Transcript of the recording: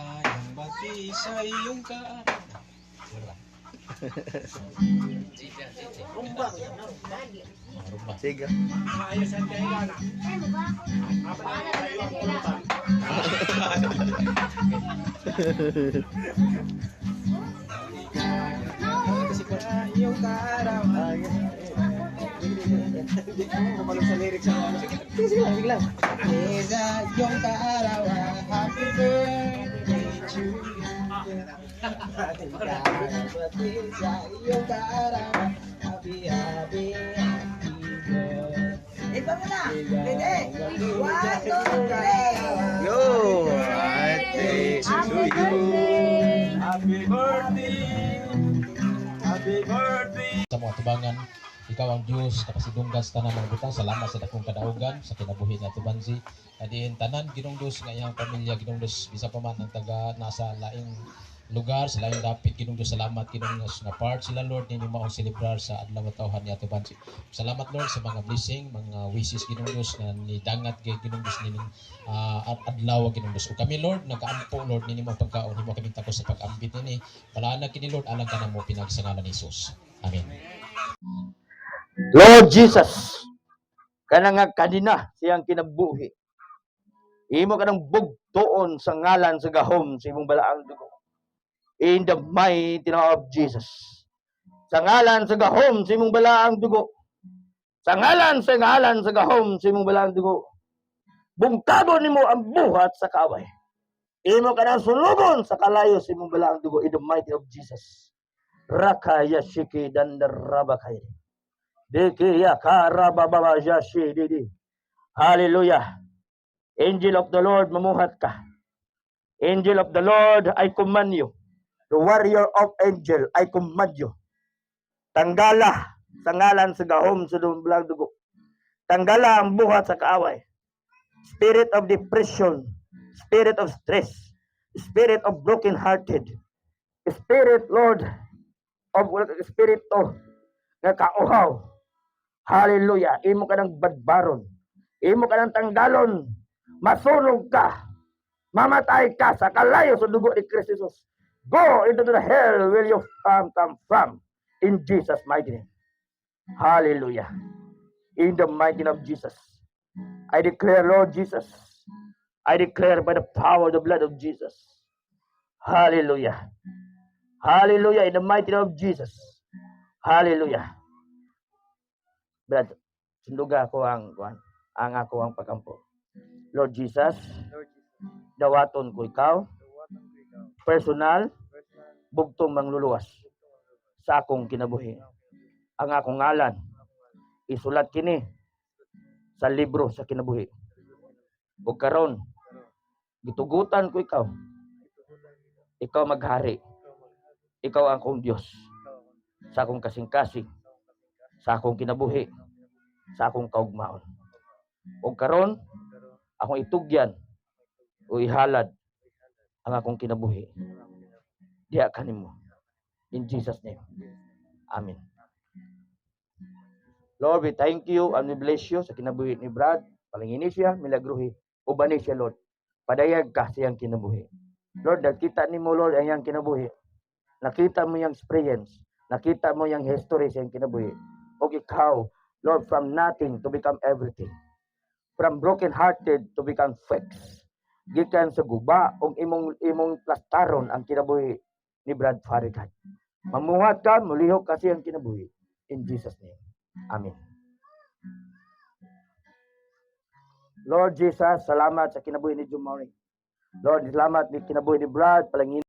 Maligayang bati sa iyong Rumba. Sige. Ayos ang kailan. Kasi kung iyong kaarawan. Hindi ko kumalong sa lyrics sa ano. Sige lang, sige lang. Sa iyong kaarawan, happy birthday to you. Maligayang bati sa iyong kaarawan, happy birthday. Iba mo na. Ready? 1, 2, 3. Yo! Birthday to you. Happy birthday. Happy birthday. Sa mga tubangan, ikaw ang Diyos, nakasidunggas tanan ng butang. Salamat sa dakong kadaugan, sa kinabuhi na tubansi. Adiin tanan, ginong Diyos, nga iyang pamilya, ginong Diyos, bisa pa man ang taga nasa laing lugar, sa laing dapit, ginong Diyos, salamat, ginong Diyos, na part sila, Lord, ninyo maong celebrar sa adlaw at tawhan niya tubansi. Salamat, Lord, sa mga blessing, mga wishes, ginong Diyos, na nidangat kay ginong Diyos, nining adlaw, ginong Diyos. O kami, Lord, nagkaampo, Lord, ninyo mo pagkaon, ninyo mo kami takos sa pag-ambit nini. Palaan na kini, Lord, alang ka na mo, pinagsangalan ni Jesus. Amen. Lord Jesus, kanang nga kanina siyang kinabuhi. Imo kanang bugtoon sa ngalan sa gahom sa imong balaang dugo. In the mighty name of Jesus. Sa ngalan sa gahom sa imong balaang dugo. Sa ngalan sa gahom sa imong balaang dugo. Bungkagon nimo ang buhat sa kaway. Imo kanang sulubon sa kalayo sa imong balaang dugo in the mighty name of Jesus. Rakaya shiki dandarabakay. Dekiya karababa jashi didi. Hallelujah. Angel of the Lord, mamuhat ka. Angel of the Lord, I command you. The warrior of angel, I command you. Tanggala sa ngalan sa gahom sa dumbalang dugo. Tanggala ang buhat sa kaaway. Spirit of depression, spirit of stress, spirit of broken hearted, spirit, Lord, of spirito nga kauhaw. Hallelujah. Imo ka ng badbaron. Imo ka ng tanggalon. Masunog ka. Mamatay ka sa kalayo sa dugo ni Christ Jesus. Go into the hell where you come from. In Jesus' mighty name. Hallelujah. In the mighty name of Jesus. I declare, Lord Jesus. I declare by the power of the blood of Jesus. Hallelujah. Hallelujah. In the mighty name of Jesus. Hallelujah. Brad, sunduga ko ang ako ang pagampo. Lord Jesus, dawaton ko ikaw, personal, bugtong mangluluwas sa akong kinabuhi. Ang akong ngalan, isulat kini sa libro sa kinabuhi. O karon, gitugutan ko ikaw. Ikaw maghari. Ikaw ang akong Diyos. Sa akong kasing-kasing. Sa akong kinabuhi, sa akong kaugmaon. O karon, akong itugyan o ihalad ang akong kinabuhi. Diya kanimo. In Jesus' name. Amen. Lord, we thank you and we bless you sa kinabuhi ni Brad. Palangini siya, milagruhi. Ubani siya, Lord. Padayag ka siyang kinabuhi. Lord, nakita ni mo, Lord, ang iyang kinabuhi. Nakita mo yung experience. Nakita mo yung history sa iyang kinabuhi. O ikaw, Lord, from nothing to become everything. From broken-hearted to become fixed. Gikan sa guba, o imong plastaron ang kinabuhi ni Brad Farigan. Mamuhat ka, mulihok kasi ang kinabuhi. In Jesus' name. Amen. Lord Jesus, salamat sa kinabuhi ni Jumari. Lord, salamat ni kinabuhi ni Brad, palangin